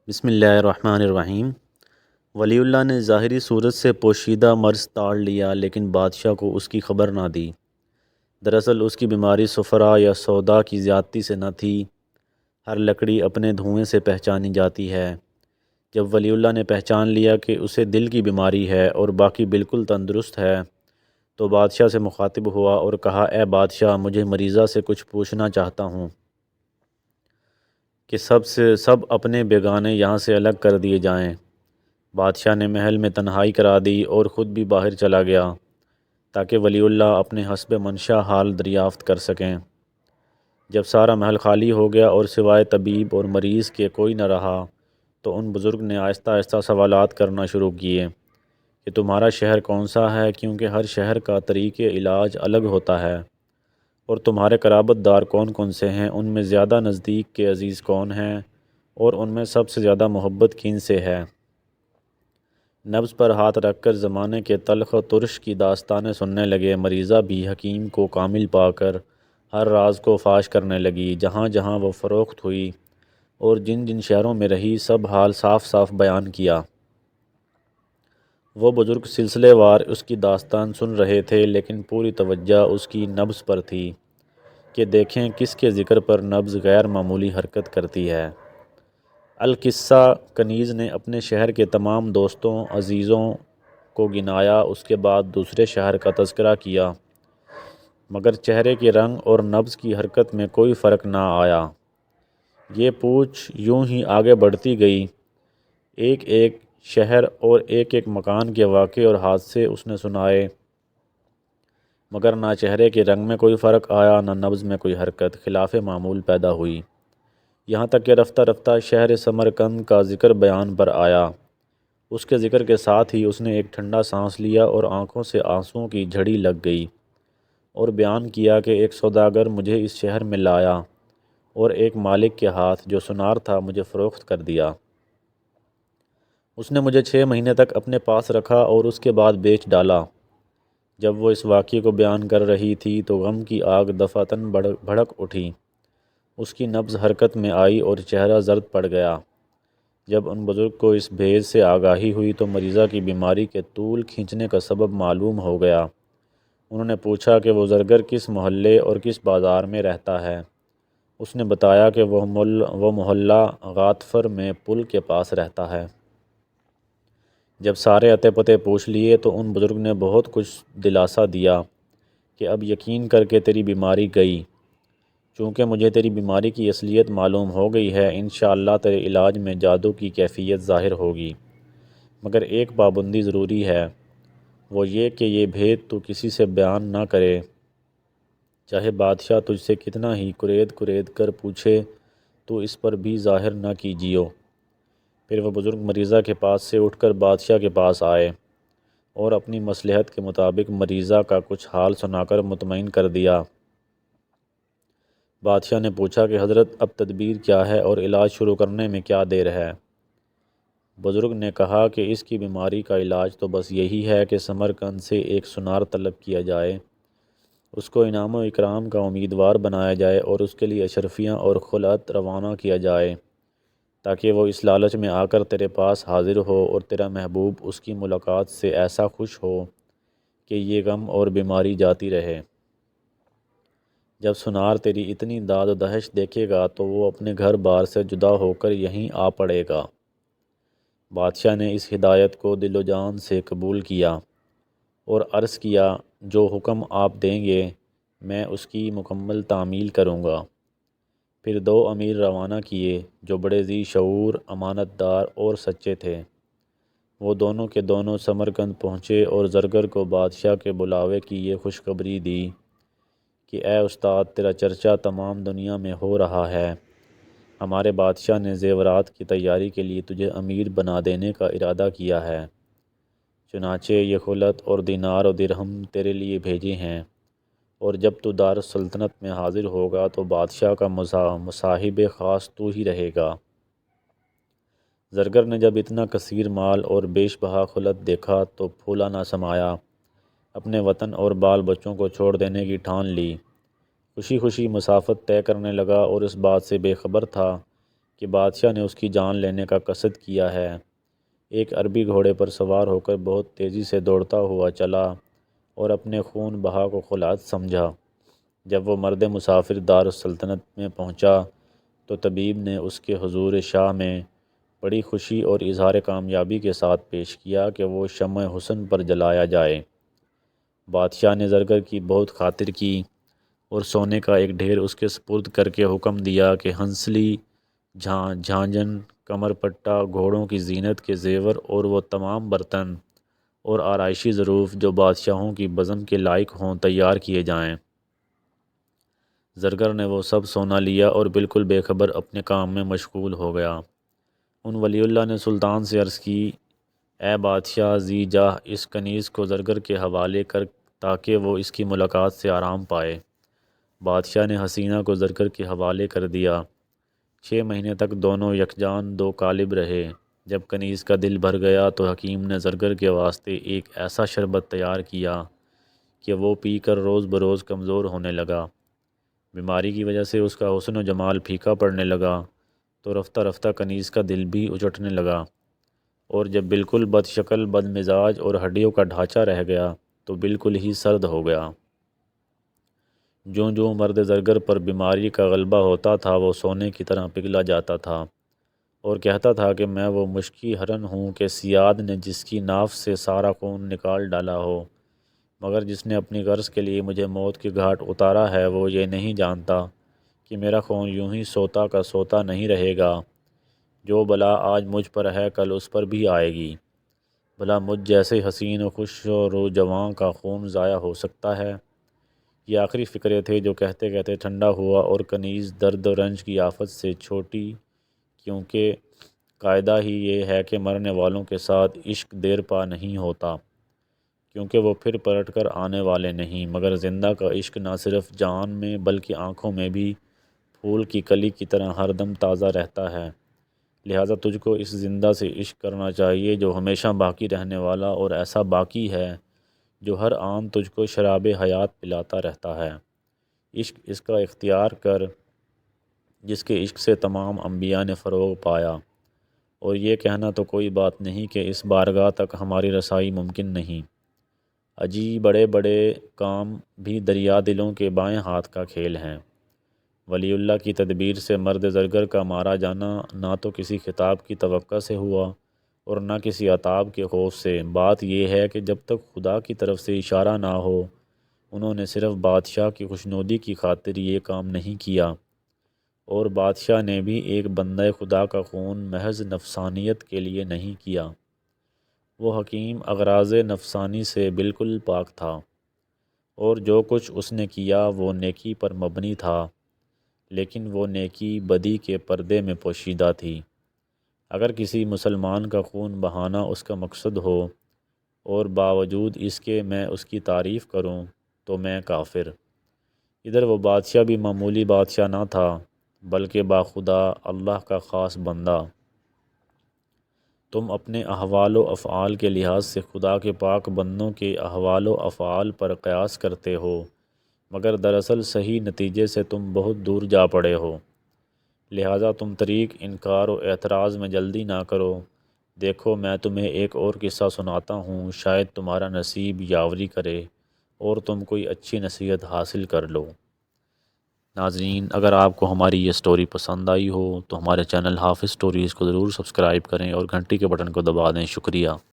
بسم اللہ الرحمن الرحیم۔ ولی اللہ نے ظاہری صورت سے پوشیدہ مرض تاڑ لیا لیکن بادشاہ کو اس کی خبر نہ دی۔ دراصل اس کی بیماری صفرا یا سودا کی زیادتی سے نہ تھی۔ ہر لکڑی اپنے دھوئیں سے پہچانی جاتی ہے۔ جب ولی اللہ نے پہچان لیا کہ اسے دل کی بیماری ہے اور باقی بالکل تندرست ہے تو بادشاہ سے مخاطب ہوا اور کہا، اے بادشاہ، مجھے مریضہ سے کچھ پوچھنا چاہتا ہوں کہ سب اپنے بیگانے یہاں سے الگ کر دیے جائیں۔ بادشاہ نے محل میں تنہائی کرا دی اور خود بھی باہر چلا گیا تاکہ ولی اللہ اپنے حسب منشا حال دریافت کر سکیں۔ جب سارا محل خالی ہو گیا اور سوائے طبیب اور مریض کے کوئی نہ رہا تو ان بزرگ نے آہستہ آہستہ سوالات کرنا شروع کیے کہ تمہارا شہر کون سا ہے، کیونکہ ہر شہر کا طریق علاج الگ ہوتا ہے، اور تمہارے قرابت دار کون کون سے ہیں، ان میں زیادہ نزدیک کے عزیز کون ہیں، اور ان میں سب سے زیادہ محبت کن سے ہے۔ نبض پر ہاتھ رکھ کر زمانے کے تلخ و ترش کی داستانیں سننے لگے۔ مریضہ بھی حکیم کو کامل پا کر ہر راز کو فاش کرنے لگی۔ جہاں جہاں وہ فروخت ہوئی اور جن جن شہروں میں رہی، سب حال صاف صاف بیان کیا۔ وہ بزرگ سلسلے وار اس کی داستان سن رہے تھے، لیکن پوری توجہ اس کی نبض پر تھی کہ دیکھیں کس کے ذکر پر نبض غیر معمولی حرکت کرتی ہے۔ القصہ کنیز نے اپنے شہر کے تمام دوستوں عزیزوں کو گنایا، اس کے بعد دوسرے شہر کا تذکرہ کیا، مگر چہرے کے رنگ اور نبض کی حرکت میں کوئی فرق نہ آیا۔ یہ پوچھ یوں ہی آگے بڑھتی گئی۔ ایک ایک شہر اور ایک ایک مکان کے واقعے اور حادثے اس نے سنائے، مگر نہ چہرے کے رنگ میں کوئی فرق آیا، نہ نبض میں کوئی حرکت، خلاف معمول پیدا ہوئی۔ یہاں تک کہ رفتہ رفتہ شہر سمرقند کا ذکر بیان پر آیا۔ اس کے ذکر کے ساتھ ہی اس نے ایک ٹھنڈا سانس لیا اور آنکھوں سے آنسوؤں کی جھڑی لگ گئی، اور بیان کیا کہ ایک سوداگر مجھے اس شہر میں لایا اور ایک مالک کے ہاتھ جو سنار تھا مجھے فروخت کر دیا۔ اس نے مجھے 6 مہینے تک اپنے پاس رکھا اور اس کے بعد بیچ ڈالا۔ جب وہ اس واقعے کو بیان کر رہی تھی تو غم کی آگ دفعتاً بھڑک اٹھی۔ اس کی نبض حرکت میں آئی اور چہرہ زرد پڑ گیا۔ جب ان بزرگ کو اس بھید سے آگاہی ہوئی تو مریضہ کی بیماری کے طول کھینچنے کا سبب معلوم ہو گیا۔ انہوں نے پوچھا کہ وہ زرگر کس محلے اور کس بازار میں رہتا ہے۔ اس نے بتایا کہ وہ محلہ غاتفر میں پل کے پاس رہتا ہے۔ جب سارے اتے پتے پوچھ لیے تو ان بزرگ نے بہت کچھ دلاسا دیا کہ اب یقین کر کے تیری بیماری گئی۔ چونکہ مجھے تیری بیماری کی اصلیت معلوم ہو گئی ہے، انشاءاللہ تیرے علاج میں جادو کی کیفیت ظاہر ہوگی، مگر ایک پابندی ضروری ہے، وہ یہ کہ یہ بھید تو کسی سے بیان نہ کرے، چاہے بادشاہ تجھ سے کتنا ہی کرید کر پوچھے تو اس پر بھی ظاہر نہ کیجیو۔ پھر وہ بزرگ مریضہ کے پاس سے اٹھ کر بادشاہ کے پاس آئے اور اپنی مصلحت کے مطابق مریضہ کا کچھ حال سنا کر مطمئن کر دیا۔ بادشاہ نے پوچھا کہ حضرت اب تدبیر کیا ہے اور علاج شروع کرنے میں کیا دیر ہے؟ بزرگ نے کہا کہ اس کی بیماری کا علاج تو بس یہی ہے کہ سمرقند سے ایک سنار طلب کیا جائے، اس کو انعام و اکرام کا امیدوار بنایا جائے اور اس کے لیے اشرفیاں اور خلعت روانہ کیا جائے تاکہ وہ اس لالچ میں آ کر تیرے پاس حاضر ہو اور تیرا محبوب اس کی ملاقات سے ایسا خوش ہو کہ یہ غم اور بیماری جاتی رہے۔ جب سنار تیری اتنی داد و دہش دیکھے گا تو وہ اپنے گھر بار سے جدا ہو کر یہیں آ پڑے گا۔ بادشاہ نے اس ہدایت کو دل و جان سے قبول کیا اور عرض کیا، جو حکم آپ دیں گے میں اس کی مکمل تعمیل کروں گا۔ پھر 2 امیر روانہ کیے جو بڑے ذی شعور، امانت دار اور سچے تھے۔ وہ دونوں کے دونوں سمرقند پہنچے اور زرگر کو بادشاہ کے بلاوے کی یہ خوشخبری دی کہ اے استاد، تیرا چرچا تمام دنیا میں ہو رہا ہے، ہمارے بادشاہ نے زیورات کی تیاری کے لیے تجھے امیر بنا دینے کا ارادہ کیا ہے، چنانچہ یہ خلعت اور دینار و درہم تیرے لیے بھیجے ہیں، اور جب تو دار السلطنت میں حاضر ہوگا تو بادشاہ کا مصاحب خاص تو ہی رہے گا۔ زرگر نے جب اتنا کثیر مال اور بیش بہا خلعت دیکھا تو پھولا نہ سمایا، اپنے وطن اور بال بچوں کو چھوڑ دینے کی ٹھان لی، خوشی خوشی مسافت طے کرنے لگا اور اس بات سے بے خبر تھا کہ بادشاہ نے اس کی جان لینے کا قصد کیا ہے۔ ایک عربی گھوڑے پر سوار ہو کر بہت تیزی سے دوڑتا ہوا چلا اور اپنے خون بہا کو خلعت سمجھا۔ جب وہ مرد مسافر دار السلطنت میں پہنچا تو طبیب نے اس کے حضور شاہ میں بڑی خوشی اور اظہار کامیابی کے ساتھ پیش کیا کہ وہ شمع حسن پر جلایا جائے۔ بادشاہ نے زرگر کی بہت خاطر کی اور سونے کا ایک ڈھیر اس کے سپرد کر کے حکم دیا کہ ہنسلی، جھانجھن، کمر پٹا، گھوڑوں کی زینت کے زیور اور وہ تمام برتن اور آرائشی ظروف جو بادشاہوں کی بزم کے لائق ہوں تیار کیے جائیں۔ زرگر نے وہ سب سونا لیا اور بالکل بے خبر اپنے کام میں مشغول ہو گیا۔ ان ولی اللہ نے سلطان سے عرض کی، اے بادشاہ ذی جاہ، اس کنیز کو زرگر کے حوالے کر تاکہ وہ اس کی ملاقات سے آرام پائے۔ بادشاہ نے حسینہ کو زرگر کے حوالے کر دیا۔ 6 مہینے تک دونوں یکجان دو قالب رہے۔ جب کنیز کا دل بھر گیا تو حکیم نے زرگر کے واسطے ایک ایسا شربت تیار کیا کہ وہ پی کر روز بروز کمزور ہونے لگا۔ بیماری کی وجہ سے اس کا حسن و جمال پھیکا پڑنے لگا تو رفتہ رفتہ کنیز کا دل بھی اچٹنے لگا، اور جب بالکل بد شکل، بد مزاج اور ہڈیوں کا ڈھانچہ رہ گیا تو بالکل ہی سرد ہو گیا۔ جوں مرد زرگر پر بیماری کا غلبہ ہوتا تھا وہ سونے کی طرح پگھلا جاتا تھا اور کہتا تھا کہ میں وہ مشکی ہرن ہوں کہ صیاد نے جس کی ناف سے سارا خون نکال ڈالا ہو، مگر جس نے اپنی غرض کے لیے مجھے موت کے گھاٹ اتارا ہے وہ یہ نہیں جانتا کہ میرا خون یوں ہی سوتا کا سوتا نہیں رہے گا۔ جو بلا آج مجھ پر ہے کل اس پر بھی آئے گی۔ بھلا مجھ جیسے حسین و خوش و رو جواں کا خون ضائع ہو سکتا ہے؟ یہ آخری فقرے تھے جو کہتے کہتے ٹھنڈا ہوا اور کنیز درد و رنج کی آفت سے چھوٹی، کیونکہ قاعدہ ہی یہ ہے کہ مرنے والوں کے ساتھ عشق دیر پا نہیں ہوتا، کیونکہ وہ پھر پلٹ کر آنے والے نہیں، مگر زندہ کا عشق نہ صرف جان میں بلکہ آنکھوں میں بھی پھول کی کلی کی طرح ہر دم تازہ رہتا ہے۔ لہٰذا تجھ کو اس زندہ سے عشق کرنا چاہیے جو ہمیشہ باقی رہنے والا اور ایسا باقی ہے جو ہر آن تجھ کو شراب حیات پلاتا رہتا ہے۔ عشق اس کا اختیار کر جس کے عشق سے تمام انبیاء نے فروغ پایا، اور یہ کہنا تو کوئی بات نہیں کہ اس بارگاہ تک ہماری رسائی ممکن نہیں۔ اجی بڑے بڑے کام بھی دریا دلوں کے بائیں ہاتھ کا کھیل ہیں۔ ولی اللہ کی تدبیر سے مرد زرگر کا مارا جانا نہ تو کسی خطاب کی توقع سے ہوا اور نہ کسی عتاب کے خوف سے۔ بات یہ ہے کہ جب تک خدا کی طرف سے اشارہ نہ ہو انہوں نے صرف بادشاہ کی خوشنودی کی خاطر یہ کام نہیں کیا، اور بادشاہ نے بھی ایک بندہ خدا کا خون محض نفسانیت کے لیے نہیں کیا۔ وہ حکیم اغراض نفسانی سے بالکل پاک تھا، اور جو کچھ اس نے کیا وہ نیکی پر مبنی تھا، لیکن وہ نیکی بدی کے پردے میں پوشیدہ تھی۔ اگر کسی مسلمان کا خون بہانا اس کا مقصد ہو اور باوجود اس کے میں اس کی تعریف کروں تو میں کافر۔ ادھر وہ بادشاہ بھی معمولی بادشاہ نہ تھا بلکہ باخدا اللہ کا خاص بندہ۔ تم اپنے احوال و افعال کے لحاظ سے خدا کے پاک بندوں کے احوال و افعال پر قیاس کرتے ہو، مگر دراصل صحیح نتیجے سے تم بہت دور جا پڑے ہو۔ لہٰذا تم طریق انکار و اعتراض میں جلدی نہ کرو۔ دیکھو میں تمہیں ایک اور قصہ سناتا ہوں، شاید تمہارا نصیب یاوری کرے اور تم کوئی اچھی نصیحت حاصل کر لو۔ ناظرین، اگر آپ کو ہماری یہ سٹوری پسند آئی ہو تو ہمارے چینل حافظ سٹوریز کو ضرور سبسکرائب کریں اور گھنٹی کے بٹن کو دبا دیں۔ شکریہ۔